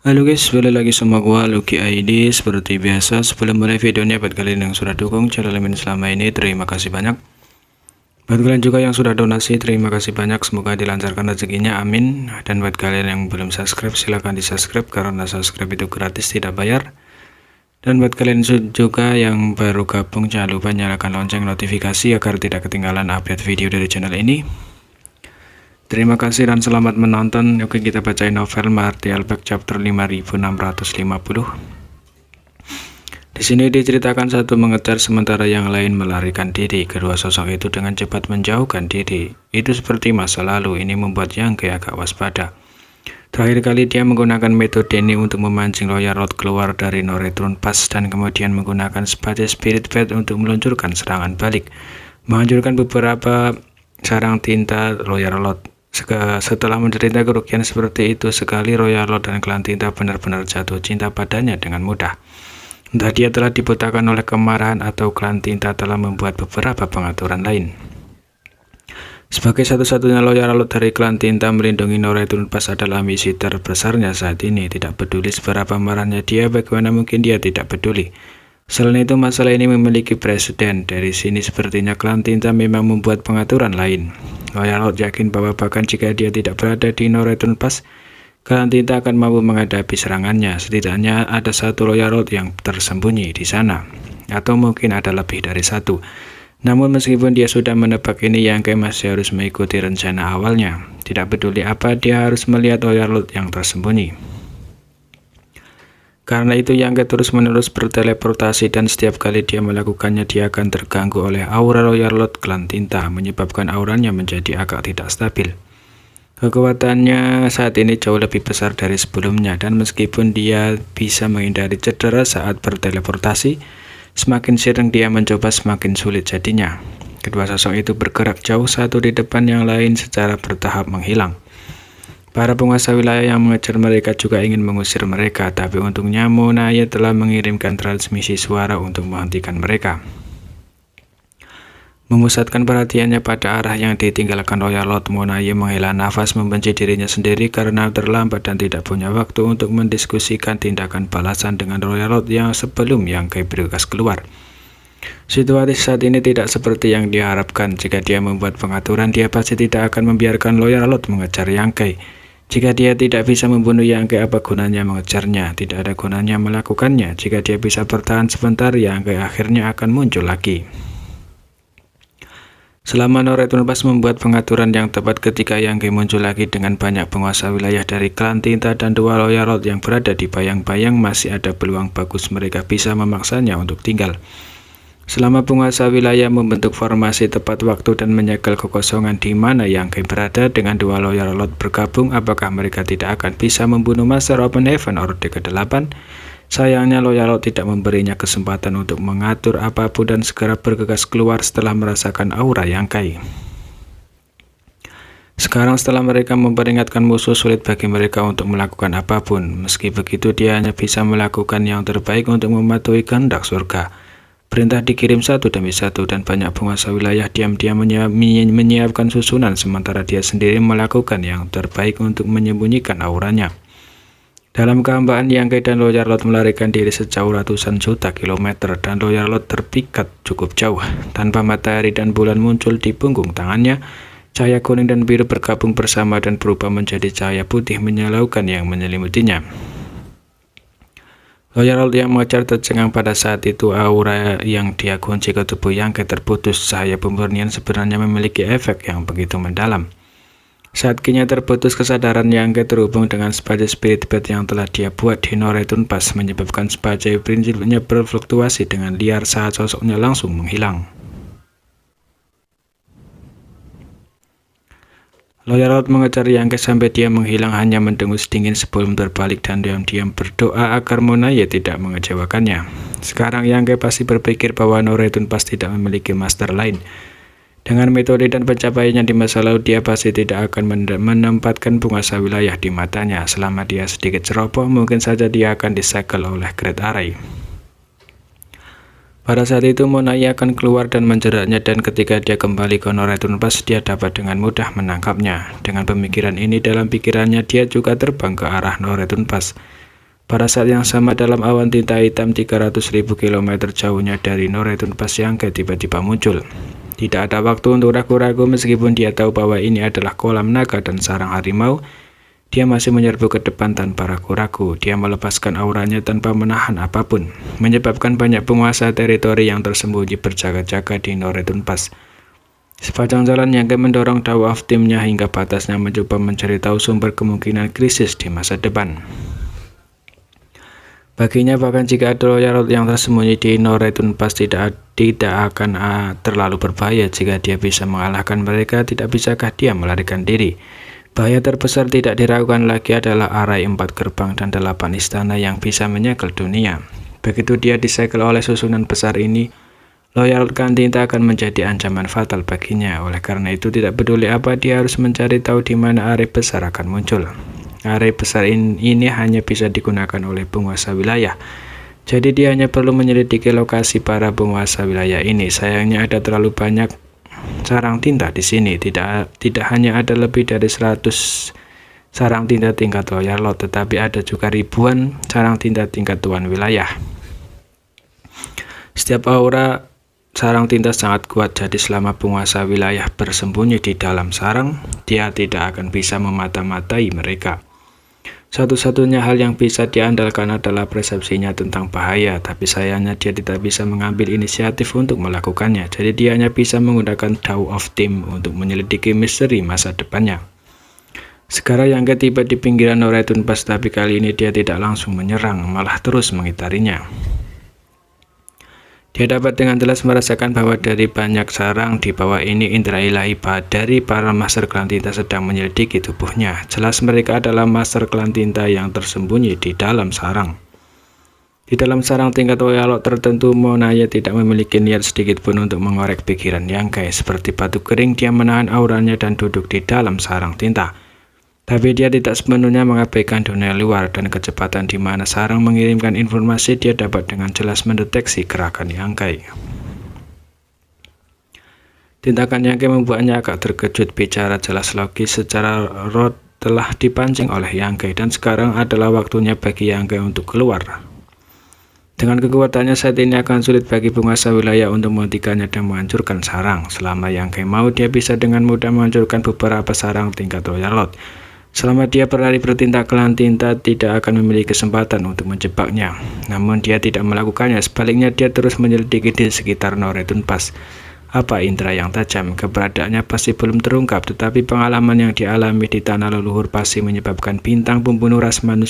Halo guys, balik lagi sama gua Lucky ID. Seperti biasa, sebelum mulai videonya, buat kalian yang sudah dukung channel ini selama ini, terima kasih banyak. Buat kalian juga yang sudah donasi, terima kasih banyak. Semoga dilancarkan rezekinya, amin. Dan buat kalian yang belum subscribe, silahkan di subscribe karena subscribe itu gratis, tidak bayar. Dan buat kalian juga yang baru gabung, jangan lupa nyalakan lonceng notifikasi agar tidak ketinggalan update video dari channel ini. Terima kasih dan selamat menonton. Oke, kita bacain novel Marty Albeck chapter 5650. Di sini diceritakan satu mengejar sementara yang lain melarikan diri. Kedua sosok itu dengan cepat menjauhkan diri. Itu seperti masa lalu. Ini membuat Yangke agak waspada. Terakhir kali dia menggunakan metode ini untuk memancing Lawyer Lord keluar dari Norethron Pass dan kemudian menggunakan sebagai Spirit Bat untuk meluncurkan serangan balik, menghancurkan beberapa sarang tinta Lawyer Lord. Setelah menderita kerugian seperti itu sekali, Royal Lord dan klan tinta benar-benar jatuh cinta padanya dengan mudah. Entah dia telah dibutakan oleh kemarahan atau klan tinta telah membuat beberapa pengaturan lain. Sebagai satu-satunya Royal Lord dari klan tinta, melindungi Norethron Pass adalah misi terbesarnya saat ini. Tidak peduli seberapa marahnya dia, bagaimana mungkin dia tidak peduli. Selain itu, masalah ini memiliki presiden. Dari sini sepertinya klan tinta memang membuat pengaturan lain. Royal Lord yakin bahwa bahkan jika dia tidak berada di Norethron Pass, klan tinta akan mampu menghadapi serangannya. Setidaknya ada satu Royal Lord yang tersembunyi di sana, atau mungkin ada lebih dari satu. Namun meskipun dia sudah menebak ini, Yangke masih harus mengikuti rencana awalnya. Tidak peduli apa, dia harus melihat Royal Lord yang tersembunyi. Karena itu Yangke terus-menerus berteleportasi dan setiap kali dia melakukannya dia akan terganggu oleh aura Royal Lord klan tinta, menyebabkan auranya menjadi agak tidak stabil. Kekuatannya saat ini jauh lebih besar dari sebelumnya dan meskipun dia bisa menghindari cedera saat berteleportasi, semakin sering dia mencoba semakin sulit jadinya. Kedua sosok itu bergerak jauh satu di depan yang lain secara bertahap menghilang. Para penguasa wilayah yang mengejar mereka juga ingin mengusir mereka, tapi untungnya Monaya telah mengirimkan transmisi suara untuk menghentikan mereka. Memusatkan perhatiannya pada arah yang ditinggalkan Royal Lord, Monaya menghela nafas membenci dirinya sendiri karena terlambat dan tidak punya waktu untuk mendiskusikan tindakan balasan dengan Royal Lord yang sebelum Yangke bergegas keluar. Situasi saat ini tidak seperti yang diharapkan. Jika dia membuat pengaturan, dia pasti tidak akan membiarkan Royal Lord mengejar Yangke. Jika dia tidak bisa membunuh Yangke, apa gunanya mengejarnya? Tidak ada gunanya melakukannya. Jika dia bisa bertahan sebentar, Yangke akhirnya akan muncul lagi. Selama Norethron Pass membuat pengaturan yang tepat, ketika Yangke muncul lagi dengan banyak penguasa wilayah dari klan tinta dan dua Royal Lord yang berada di bayang-bayang, masih ada peluang bagus mereka bisa memaksanya untuk tinggal. Selama penguasa wilayah membentuk formasi tepat waktu dan menyegel kekosongan di mana Yangke berada dengan dua Royal Lord bergabung, apakah mereka tidak akan bisa membunuh Master Open Heaven Orde ke-8? Sayangnya Royal Lord tidak memberinya kesempatan untuk mengatur apapun dan segera bergegas keluar setelah merasakan aura Yangke. Sekarang setelah mereka memperingatkan musuh, sulit bagi mereka untuk melakukan apapun. Meski begitu, dia hanya bisa melakukan yang terbaik untuk mematuhi kehendak surga. Perintah dikirim satu demi satu dan banyak penguasa wilayah diam-diam menyiapkan susunan sementara dia sendiri melakukan yang terbaik untuk menyembunyikan auranya. Dalam kehambaan, Yangke dan Royal Lord melarikan diri sejauh ratusan juta kilometer dan Royal Lord terpikat cukup jauh. Tanpa matahari dan bulan muncul di punggung tangannya, cahaya kuning dan biru bergabung bersama dan berubah menjadi cahaya putih menyilaukan yang menyelimutinya. Royal Lord yang mengejar tercengang pada saat itu. Aura yang dia kunci ke tubuh Yangke terputus. Cahaya pemurnian sebenarnya memiliki efek yang begitu mendalam. Saat kinya terputus, kesadaran Yangke terhubung dengan sebagai Spirit Bat yang telah dia buat di Norethron Pass, menyebabkan sebagai prinsipnya berfluktuasi dengan liar saat sosoknya langsung menghilang. Royal Lord mengejar Yangke sampai dia menghilang, hanya mendengus dingin sebelum terbalik dan diam-diam berdoa agar Monaya tidak mengecewakannya. Sekarang Yangke pasti berpikir bahwa Norethron Pass tidak memiliki master lain. Dengan metode dan pencapaiannya di masa lalu, dia pasti tidak akan menempatkan penguasa wilayah di matanya. Selama dia sedikit ceroboh, mungkin saja dia akan disegel oleh Great Array. Pada saat itu Monaya akan keluar dan menjeratnya, dan ketika dia kembali ke Norethron Pass, dia dapat dengan mudah menangkapnya. Dengan pemikiran ini dalam pikirannya, dia juga terbang ke arah Norethron Pass. Pada saat yang sama dalam awan tinta hitam 300.000 km jauhnya dari Noretunpas Yangke tiba-tiba muncul. Tidak ada waktu untuk ragu-ragu meskipun dia tahu bahwa ini adalah kolam naga dan sarang harimau. Dia masih menyerbu ke depan tanpa ragu-ragu. Dia melepaskan auranya tanpa menahan apapun, menyebabkan banyak penguasa teritori yang tersembunyi berjaga-jaga di Noretunpas. Sepanjang jalan Yangke mendorong Tao of timnya hingga batasnya mencoba mencari tahu sumber kemungkinan krisis di masa depan. Baginya bahkan jika ada Loyalot yang tersembunyi di Noretunpas tidak akan terlalu berbahaya jika dia bisa mengalahkan mereka. Tidak bisakah dia melarikan diri? Bahaya terbesar tidak diragukan lagi adalah arai 4 gerbang dan 8 istana yang bisa menyegel dunia. Begitu dia disegel oleh susunan besar ini, Loyalot Kantinta akan menjadi ancaman fatal baginya. Oleh karena itu tidak peduli apa, dia harus mencari tahu di mana arai besar akan muncul. Arai besar ini hanya bisa digunakan oleh penguasa wilayah. Jadi dia hanya perlu menyelidiki lokasi para penguasa wilayah ini. Sayangnya ada terlalu banyak sarang tinta di sini. Tidak hanya ada lebih dari 100 sarang tinta tingkat Loyalot, tetapi ada juga ribuan sarang tinta tingkat tuan wilayah. Setiap aura sarang tinta sangat kuat, jadi selama penguasa wilayah bersembunyi di dalam sarang, dia tidak akan bisa memata-matai mereka. Satu-satunya hal yang bisa diandalkan adalah persepsinya tentang bahaya, tapi sayangnya dia tidak bisa mengambil inisiatif untuk melakukannya. Jadi dia hanya bisa menggunakan Tao of Tim untuk menyelidiki misteri masa depannya. Sekarang Yangke tiba di pinggiran Noretunpas, tapi kali ini dia tidak langsung menyerang, malah terus mengitarinya. Dia dapat dengan jelas merasakan bahwa dari banyak sarang di bawah ini indera ilahi dari para master klan tinta sedang menyelidiki tubuhnya. Jelas mereka adalah master klan tinta yang tersembunyi di dalam sarang. Di dalam sarang tingkat Loyalot tertentu, Monaya tidak memiliki niat sedikit pun untuk mengorek pikiran Yangke. Seperti batu kering, dia menahan auranya dan duduk di dalam sarang tinta. Tapi dia tidak sepenuhnya mengabaikan dunia luar dan kecepatan di mana sarang mengirimkan informasi. Dia dapat dengan jelas mendeteksi gerakan Yangke. Tindakan Yangke membuatnya agak terkejut. Bicara jelas logis secara root telah dipancing oleh Yangke dan sekarang adalah waktunya bagi Yangke untuk keluar. Dengan kekuatannya saat ini akan sulit bagi penguasa wilayah untuk menghentikannya dan menghancurkan sarang. Selama Yangke mau, dia bisa dengan mudah menghancurkan beberapa sarang tingkat Loyalot. Selama dia berlari bertindak, klan tinta tidak akan memiliki kesempatan untuk menjebaknya. Namun dia tidak melakukannya, sebaliknya dia terus menyelidiki di sekitar Noretunpas. Apa indera yang tajam? Keberadaannya pasti belum terungkap, tetapi pengalaman yang dialami di tanah leluhur pasti menyebabkan bintang pembunuh ras manusia